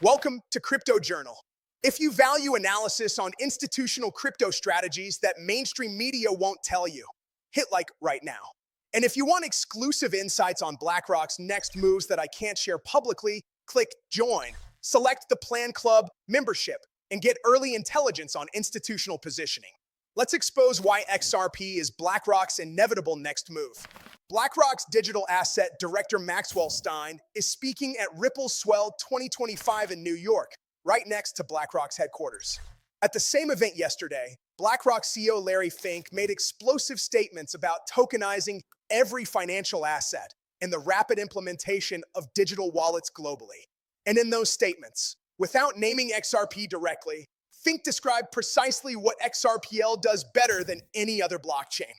Welcome to Crypto Journal. If you value analysis on institutional crypto strategies that mainstream media won't tell you, hit like right now. And if you want exclusive insights on BlackRock's next moves that I can't share publicly, click Join. Select the Plan Club membership and get early intelligence on institutional positioning. Let's expose why XRP is BlackRock's inevitable next move. BlackRock's digital asset director Maxwell Stein is speaking at Ripple Swell 2025 in New York, right next to BlackRock's headquarters. At the same event yesterday, BlackRock CEO Larry Fink made explosive statements about tokenizing every financial asset and the rapid implementation of digital wallets globally. And in those statements, without naming XRP directly, Fink described precisely what XRPL does better than any other blockchain.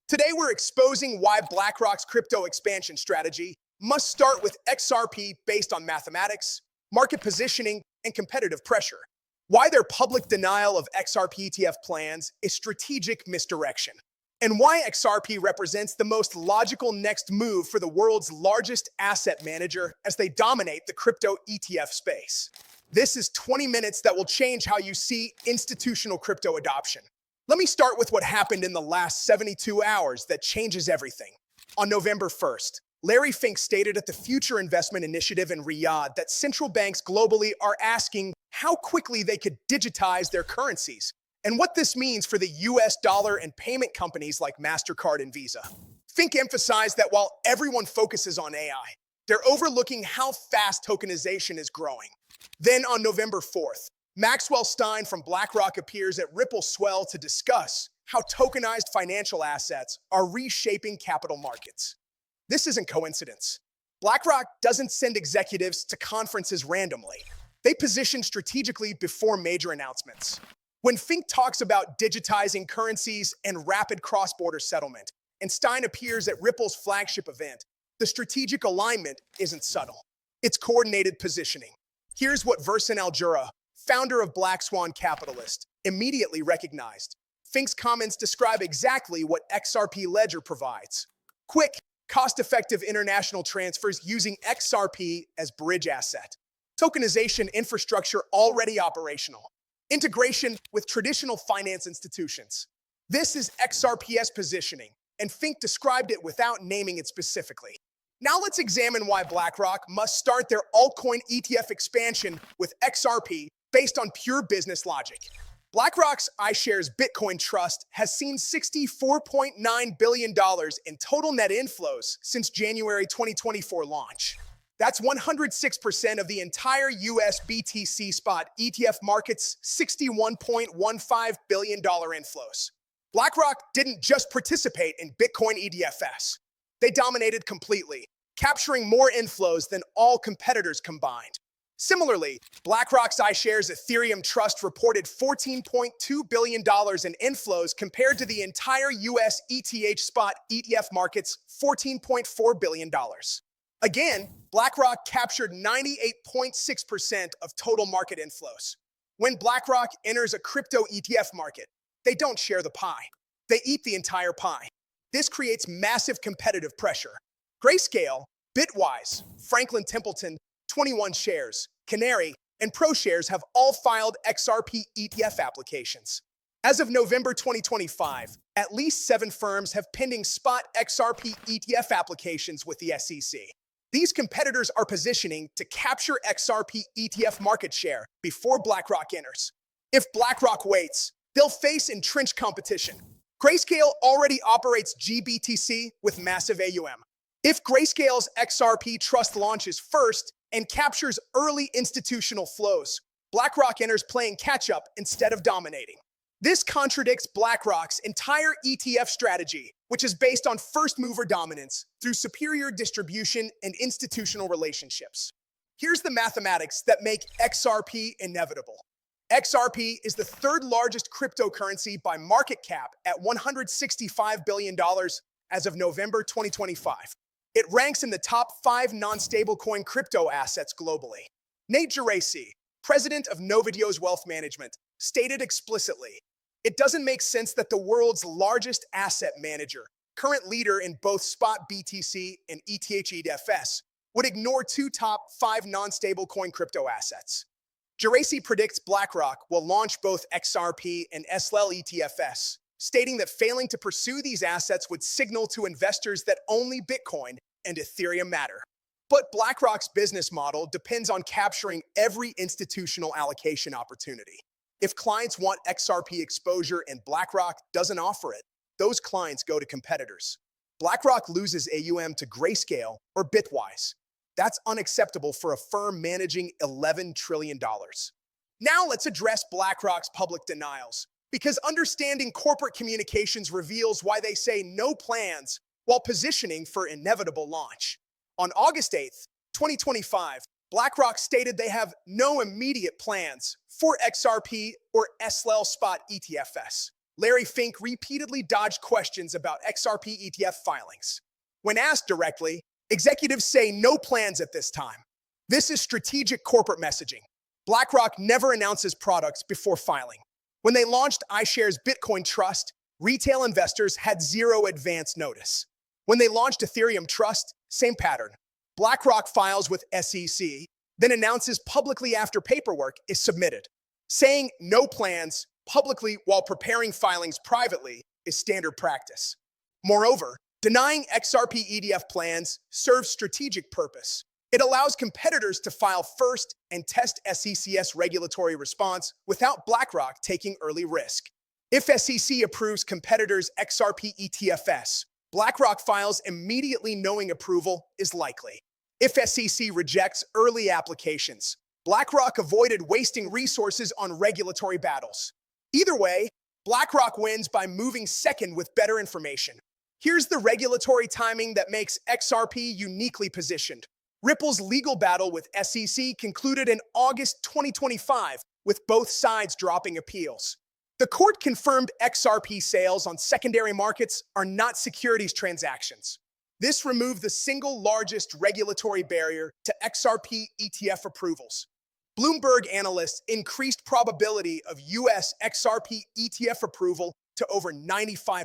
Today, we're exposing why BlackRock's crypto expansion strategy must start with XRP based on mathematics, market positioning, and competitive pressure. Why their public denial of XRP ETF plans is strategic misdirection. And why XRP represents the most logical next move for the world's largest asset manager as they dominate the crypto ETF space. This is 20 minutes that will change how you see institutional crypto adoption. Let me start with what happened in the last 72 hours that changes everything. On November 1st, Larry Fink stated at the Future Investment Initiative in Riyadh that central banks globally are asking how quickly they could digitize their currencies and what this means for the US dollar and payment companies like MasterCard and Visa. Fink emphasized that while everyone focuses on AI, they're overlooking how fast tokenization is growing. Then on November 4th, Maxwell Stein from BlackRock appears at Ripple Swell to discuss how tokenized financial assets are reshaping capital markets. This isn't coincidence. BlackRock doesn't send executives to conferences randomly. They position strategically before major announcements. When Fink talks about digitizing currencies and rapid cross-border settlement, and Stein appears at Ripple's flagship event, the strategic alignment isn't subtle. It's coordinated positioning. Here's what Versan Aljura, founder of Black Swan Capitalist, immediately recognized. Fink's comments describe exactly what XRP Ledger provides. Quick, cost-effective international transfers using XRP as bridge asset. Tokenization infrastructure already operational. Integration with traditional finance institutions. This is XRP's positioning, and Fink described it without naming it specifically. Now let's examine why BlackRock must start their altcoin ETF expansion with XRP based on pure business logic. BlackRock's iShares Bitcoin Trust has seen $64.9 billion in total net inflows since January 2024 launch. That's 106% of the entire US BTC spot ETF market's $61.15 billion inflows. BlackRock didn't just participate in Bitcoin ETFs. They dominated completely, capturing more inflows than all competitors combined. Similarly, BlackRock's iShares Ethereum Trust reported $14.2 billion in inflows compared to the entire US ETH spot ETF market's $14.4 billion. Again, BlackRock captured 98.6% of total market inflows. When BlackRock enters a crypto ETF market, they don't share the pie. They eat the entire pie. This creates massive competitive pressure. Grayscale, Bitwise, Franklin Templeton, 21 Shares, Canary, and ProShares have all filed XRP ETF applications. As of November 2025, at least 7 firms have pending spot XRP ETF applications with the SEC. These competitors are positioning to capture XRP ETF market share before BlackRock enters. If BlackRock waits, they'll face entrenched competition. Grayscale already operates GBTC with massive AUM. If Grayscale's XRP Trust launches first and captures early institutional flows, BlackRock enters playing catch-up instead of dominating. This contradicts BlackRock's entire ETF strategy, which is based on first-mover dominance through superior distribution and institutional relationships. Here's the mathematics that make XRP inevitable. XRP is the third largest cryptocurrency by market cap at $165 billion as of November 2025. It ranks in the top 5 non-stablecoin crypto assets globally. Nate Geraci, president of Novideo's Wealth Management, stated explicitly, "It doesn't make sense that the world's largest asset manager, current leader in both spot BTC and ETH ETFs, would ignore two top 5 non-stablecoin crypto assets. Geraci predicts BlackRock will launch both XRP and SLL ETFs, stating that failing to pursue these assets would signal to investors that only Bitcoin and Ethereum matter. But BlackRock's business model depends on capturing every institutional allocation opportunity. If clients want XRP exposure and BlackRock doesn't offer it, those clients go to competitors. BlackRock loses AUM to Grayscale or Bitwise. That's unacceptable for a firm managing $11 trillion. Now let's address BlackRock's public denials, because understanding corporate communications reveals why they say no plans while positioning for inevitable launch. On August 8th, 2025, BlackRock stated they have no immediate plans for XRP or SLL spot ETFs. Larry Fink repeatedly dodged questions about XRP ETF filings. When asked directly, executives say no plans at this time. This is strategic corporate messaging. BlackRock never announces products before filing. When they launched iShares Bitcoin Trust, retail investors had zero advance notice. When they launched Ethereum Trust, same pattern. BlackRock files with SEC, then announces publicly after paperwork is submitted. Saying no plans publicly while preparing filings privately is standard practice. Moreover, denying XRP ETF plans serves strategic purpose. It allows competitors to file first and test SEC's regulatory response without BlackRock taking early risk. If SEC approves competitors' XRP ETFs, BlackRock files immediately knowing approval is likely. If SEC rejects early applications, BlackRock avoided wasting resources on regulatory battles. Either way, BlackRock wins by moving second with better information. Here's the regulatory timing that makes XRP uniquely positioned. Ripple's legal battle with SEC concluded in August 2025, with both sides dropping appeals. The court confirmed XRP sales on secondary markets are not securities transactions. This removed the single largest regulatory barrier to XRP ETF approvals. Bloomberg analysts increased probability of US XRP ETF approval to over 95%.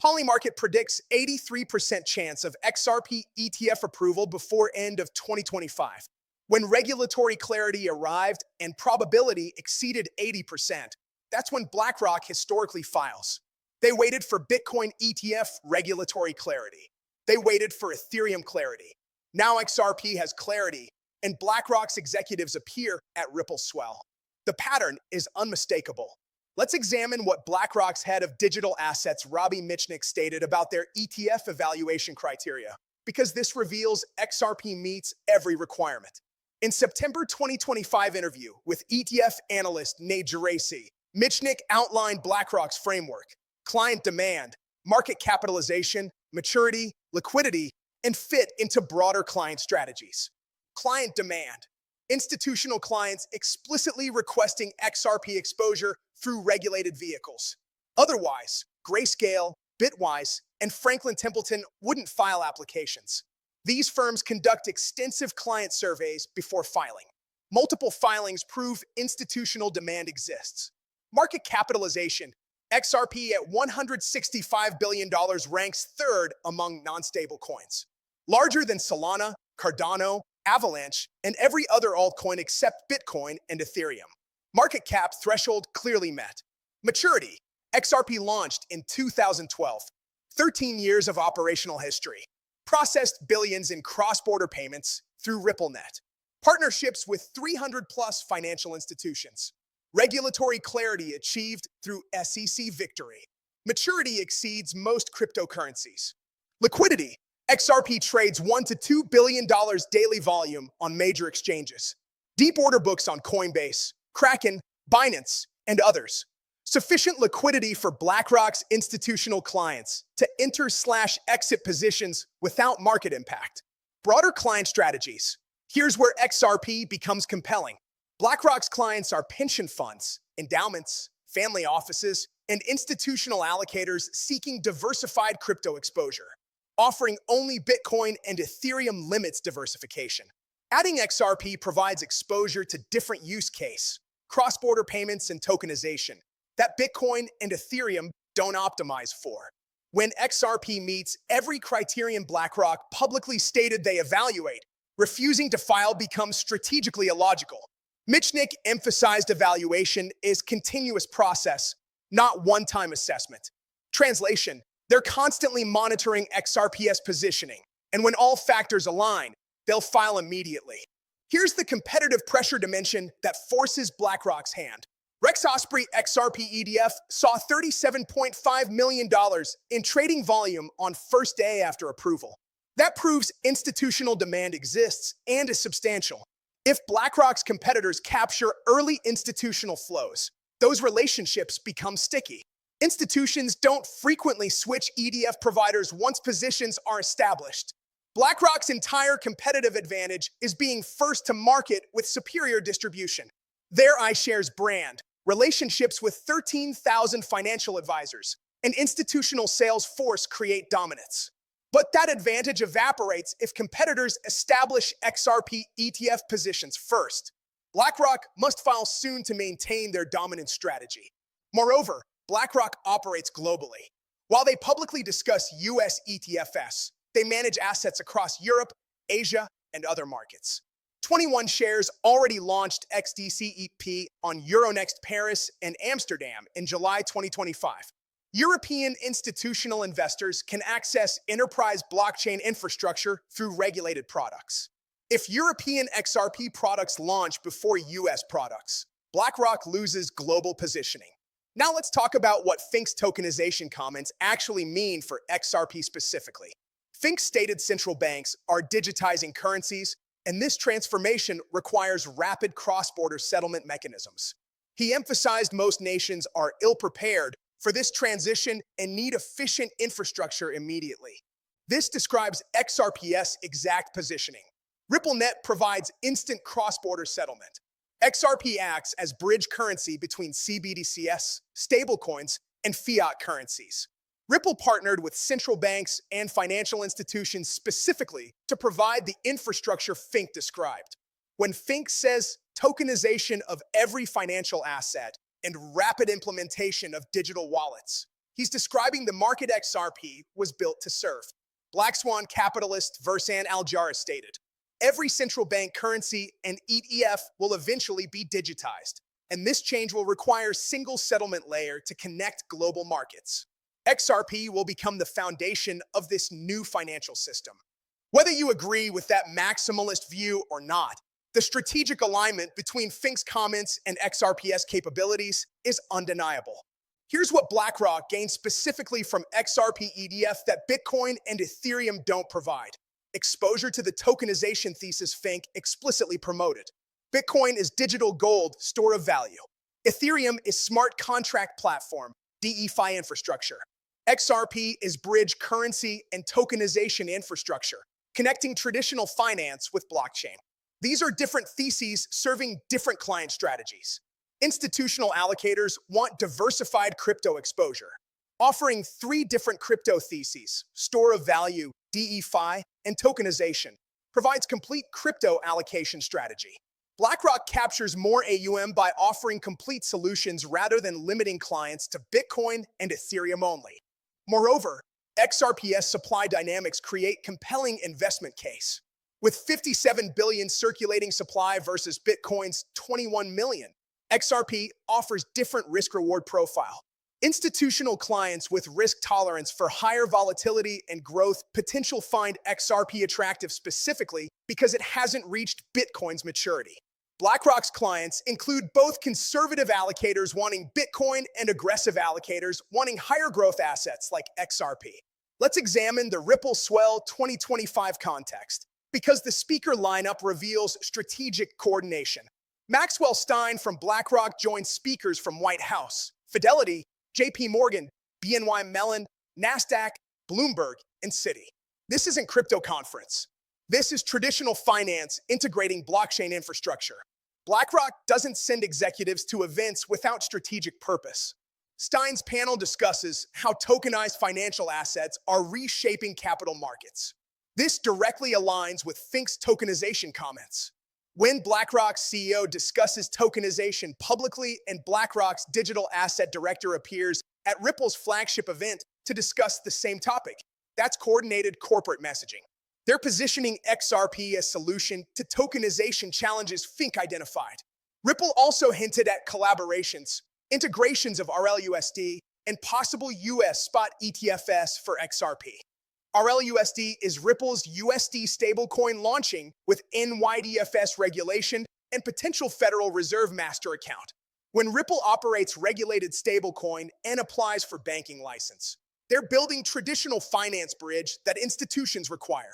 Polymarket predicts 83% chance of XRP ETF approval before end of 2025. When regulatory clarity arrived and probability exceeded 80%, that's when BlackRock historically files. They waited for Bitcoin ETF regulatory clarity. They waited for Ethereum clarity. Now XRP has clarity, and BlackRock's executives appear at Ripple swell. The pattern is unmistakable. Let's examine what BlackRock's head of digital assets, Robbie Mitchnick, stated about their ETF evaluation criteria, because this reveals XRP meets every requirement. In September 2025 interview with ETF analyst Nate Geraci, Mitchnick outlined BlackRock's framework: client demand, market capitalization, maturity, liquidity, and fit into broader client strategies. Client demand: institutional clients explicitly requesting XRP exposure through regulated vehicles. Otherwise, Grayscale, Bitwise, and Franklin Templeton wouldn't file applications. These firms conduct extensive client surveys before filing. Multiple filings prove institutional demand exists. Market capitalization: XRP at $165 billion ranks third among non-stable coins. Larger than Solana, Cardano, Avalanche, and every other altcoin except Bitcoin and Ethereum. Market cap threshold clearly met. Maturity: XRP launched in 2012. 13 years of operational history. Processed billions in cross-border payments through RippleNet. Partnerships with 300+ financial institutions. Regulatory clarity achieved through SEC victory. Maturity exceeds most cryptocurrencies. Liquidity: XRP trades $1 to $2 billion daily volume on major exchanges. Deep order books on Coinbase, Kraken, Binance, and others. Sufficient liquidity for BlackRock's institutional clients to enter/exit positions without market impact. Broader client strategies: here's where XRP becomes compelling. BlackRock's clients are pension funds, endowments, family offices, and institutional allocators seeking diversified crypto exposure. Offering only Bitcoin and Ethereum limits diversification. Adding XRP provides exposure to different use case, cross-border payments, and tokenization that Bitcoin and Ethereum don't optimize for. When XRP meets every criterion BlackRock publicly stated they evaluate, refusing to file becomes strategically illogical. Michnik emphasized evaluation is continuous process, not one-time assessment. Translation: they're constantly monitoring XRP's positioning, and when all factors align, they'll file immediately. Here's the competitive pressure dimension that forces BlackRock's hand. Rex Osprey XRP ETF saw $37.5 million in trading volume on first day after approval. That proves institutional demand exists and is substantial. If BlackRock's competitors capture early institutional flows, those relationships become sticky. Institutions don't frequently switch ETF providers once positions are established. BlackRock's entire competitive advantage is being first to market with superior distribution. Their iShares brand, relationships with 13,000 financial advisors, and institutional sales force create dominance. But that advantage evaporates if competitors establish XRP ETF positions first. BlackRock must file soon to maintain their dominant strategy. Moreover, BlackRock operates globally. While they publicly discuss US ETFs, they manage assets across Europe, Asia, and other markets. 21 shares already launched XDCEP on Euronext Paris and Amsterdam in July 2025. European institutional investors can access enterprise blockchain infrastructure through regulated products. If European XRP products launch before US products, BlackRock loses global positioning. Now let's talk about what Fink's tokenization comments actually mean for XRP specifically. Fink stated central banks are digitizing currencies, and this transformation requires rapid cross-border settlement mechanisms. He emphasized most nations are ill-prepared for this transition and need efficient infrastructure immediately. This describes XRP's exact positioning. RippleNet provides instant cross-border settlement. XRP acts as bridge currency between CBDCs, stablecoins, and fiat currencies. Ripple partnered with central banks and financial institutions specifically to provide the infrastructure Fink described. When Fink says tokenization of every financial asset and rapid implementation of digital wallets, he's describing the market XRP was built to serve. Black Swan capitalist Versan Aljaris stated, every central bank currency and ETF will eventually be digitized, and this change will require a single settlement layer to connect global markets. XRP will become the foundation of this new financial system. Whether you agree with that maximalist view or not, the strategic alignment between Fink's comments and XRP's capabilities is undeniable. Here's what BlackRock gains specifically from XRP ETF that Bitcoin and Ethereum don't provide. Exposure to the tokenization thesis Fink explicitly promoted. Bitcoin is digital gold, store of value. Ethereum is smart contract platform, DeFi infrastructure. XRP is bridge currency and tokenization infrastructure, connecting traditional finance with blockchain. These are different theses serving different client strategies. Institutional allocators want diversified crypto exposure, offering three different crypto theses: store of value, DeFi, and tokenization, provides complete crypto allocation strategy. BlackRock captures more AUM by offering complete solutions rather than limiting clients to Bitcoin and Ethereum only. Moreover, XRP's supply dynamics create compelling investment case. With 57 billion circulating supply versus Bitcoin's 21 million, XRP offers different risk-reward profile. Institutional clients with risk tolerance for higher volatility and growth potential find XRP attractive specifically because it hasn't reached Bitcoin's maturity. BlackRock's clients include both conservative allocators wanting Bitcoin and aggressive allocators wanting higher growth assets like XRP. Let's examine the Ripple Swell 2025 context, because the speaker lineup reveals strategic coordination. Maxwell Stein from BlackRock joined speakers from White House, Fidelity, JP Morgan, BNY Mellon, NASDAQ, Bloomberg, and Citi. This isn't crypto conference. This is traditional finance integrating blockchain infrastructure. BlackRock doesn't send executives to events without strategic purpose. Stein's panel discusses how tokenized financial assets are reshaping capital markets. This directly aligns with Fink's tokenization comments. When BlackRock's CEO discusses tokenization publicly and BlackRock's digital asset director appears at Ripple's flagship event, to discuss the same topic. That's coordinated corporate messaging. They're positioning XRP as solution to tokenization challenges Fink identified. Ripple also hinted at collaborations, integrations of RLUSD, and possible US spot ETFs for XRP. RLUSD is Ripple's USD stablecoin launching with NYDFS regulation and potential Federal Reserve master account. When Ripple operates regulated stablecoin and applies for banking license, they're building traditional finance bridge that institutions require.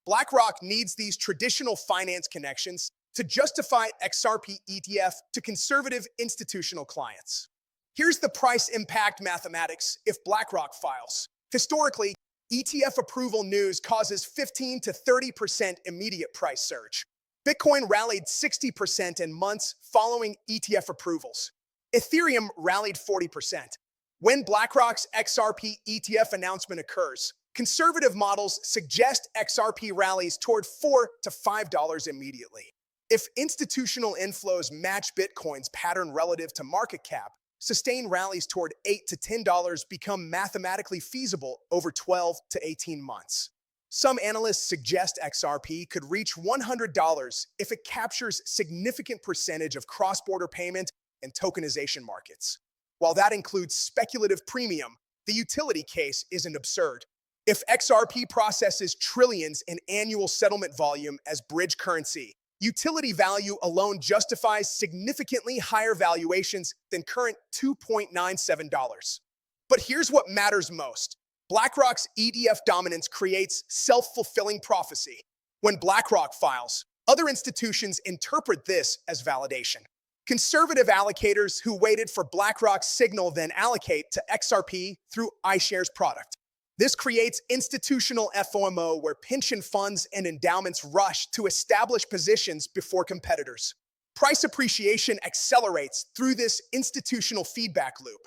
BlackRock needs these traditional finance connections to justify XRP ETF to conservative institutional clients. Here's the price impact mathematics if BlackRock files. Historically, ETF approval news causes 15 to 30% immediate price surge. Bitcoin rallied 60% in months following ETF approvals. Ethereum rallied 40%. When BlackRock's XRP ETF announcement occurs, conservative models suggest XRP rallies toward $4 to $5 immediately. If institutional inflows match Bitcoin's pattern relative to market cap, sustained rallies toward $8 to $10 become mathematically feasible over 12 to 18 months. Some analysts suggest XRP could reach $100 if it captures significant percentage of cross-border payment and tokenization markets. While that includes speculative premium, the utility case isn't absurd. If XRP processes trillions in annual settlement volume as bridge currency, utility value alone justifies significantly higher valuations than current $2.97. But here's what matters most. BlackRock's ETF dominance creates self-fulfilling prophecy. When BlackRock files, other institutions interpret this as validation. Conservative allocators who waited for BlackRock's signal then allocate to XRP through iShares product. This creates institutional FOMO where pension funds and endowments rush to establish positions before competitors. Price appreciation accelerates through this institutional feedback loop.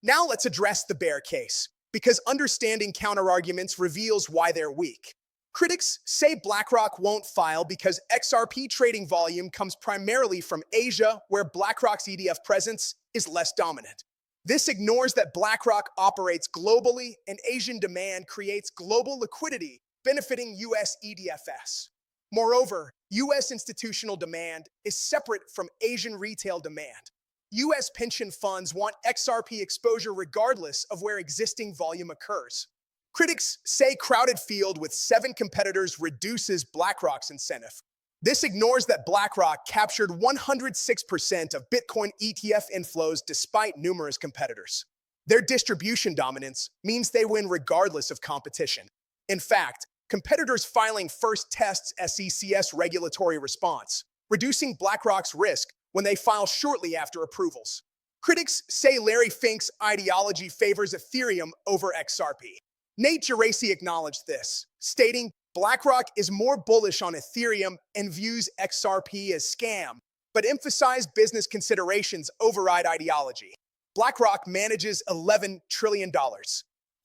Now let's address the bear case, because understanding counterarguments reveals why they're weak. Critics say BlackRock won't file because XRP trading volume comes primarily from Asia, where BlackRock's ETF presence is less dominant. This ignores that BlackRock operates globally and Asian demand creates global liquidity, benefiting US EDFS. Moreover, US institutional demand is separate from Asian retail demand. US pension funds want XRP exposure regardless of where existing volume occurs. Critics say crowded field with 7 competitors reduces BlackRock's incentive. This ignores that BlackRock captured 106% of Bitcoin ETF inflows despite numerous competitors. Their distribution dominance means they win regardless of competition. In fact, competitors filing first tests SEC's regulatory response, reducing BlackRock's risk when they file shortly after approvals. Critics say Larry Fink's ideology favors Ethereum over XRP. Nate Geraci acknowledged this, stating, BlackRock is more bullish on Ethereum and views XRP as scam, but emphasized business considerations override ideology. BlackRock manages $11 trillion.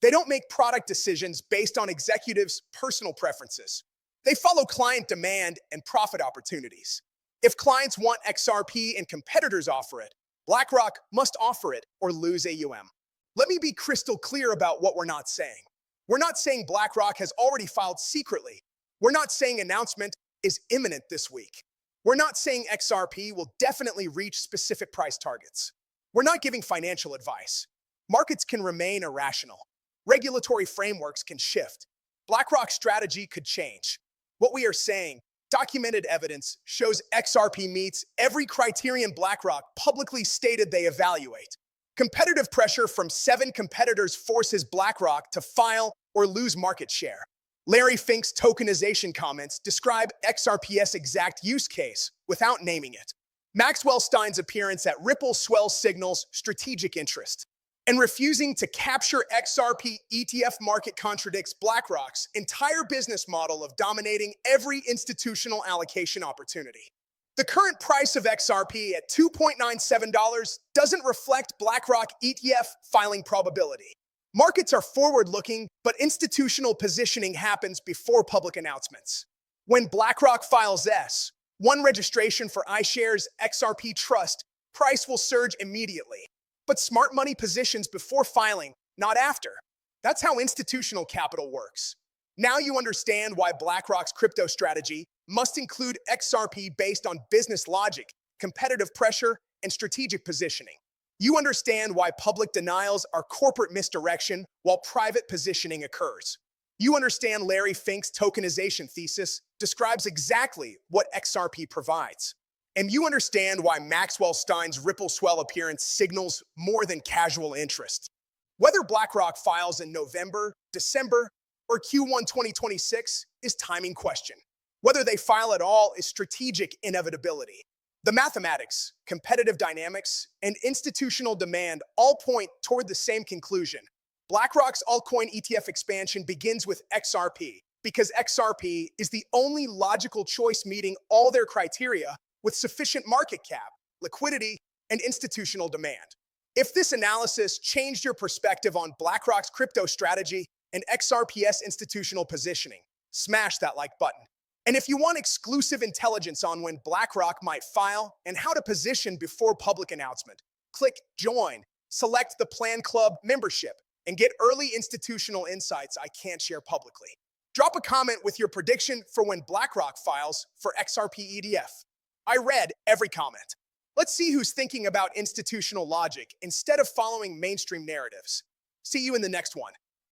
They don't make product decisions based on executives' personal preferences. They follow client demand and profit opportunities. If clients want XRP and competitors offer it, BlackRock must offer it or lose AUM. Let me be crystal clear about what we're not saying. We're not saying BlackRock has already filed secretly. We're not saying announcement is imminent this week. We're not saying XRP will definitely reach specific price targets. We're not giving financial advice. Markets can remain irrational. Regulatory frameworks can shift. BlackRock's strategy could change. What we are saying, documented evidence shows XRP meets every criterion BlackRock publicly stated they evaluate. Competitive pressure from 7 competitors forces BlackRock to file or lose market share. Larry Fink's tokenization comments describe XRP's exact use case without naming it. Maxwell Stein's appearance at Ripple swells signals strategic interest. And refusing to capture XRP ETF market contradicts BlackRock's entire business model of dominating every institutional allocation opportunity. The current price of XRP at $2.97 doesn't reflect BlackRock ETF filing probability. Markets are forward-looking, but institutional positioning happens before public announcements. When BlackRock files S1 registration for iShares XRP Trust, price will surge immediately. But smart money positions before filing, not after. That's how institutional capital works. Now you understand why BlackRock's crypto strategy must include XRP based on business logic, competitive pressure, and strategic positioning. You understand why public denials are corporate misdirection while private positioning occurs. You understand Larry Fink's tokenization thesis describes exactly what XRP provides. And you understand why Maxwell Stein's Ripple Swell appearance signals more than casual interest. Whether BlackRock files in November, December, or Q1 2026 is timing question. Whether they file at all is strategic inevitability. The mathematics, competitive dynamics, and institutional demand all point toward the same conclusion. BlackRock's altcoin ETF expansion begins with XRP because XRP is the only logical choice meeting all their criteria with sufficient market cap, liquidity, and institutional demand. If this analysis changed your perspective on BlackRock's crypto strategy and XRP's institutional positioning, smash that like button. And if you want exclusive intelligence on when BlackRock might file and how to position before public announcement, click Join, select the Plan Club membership, and get early institutional insights I can't share publicly. Drop a comment with your prediction for when BlackRock files for XRP ETF. I read every comment. Let's see who's thinking about institutional logic instead of following mainstream narratives. See you in the next one.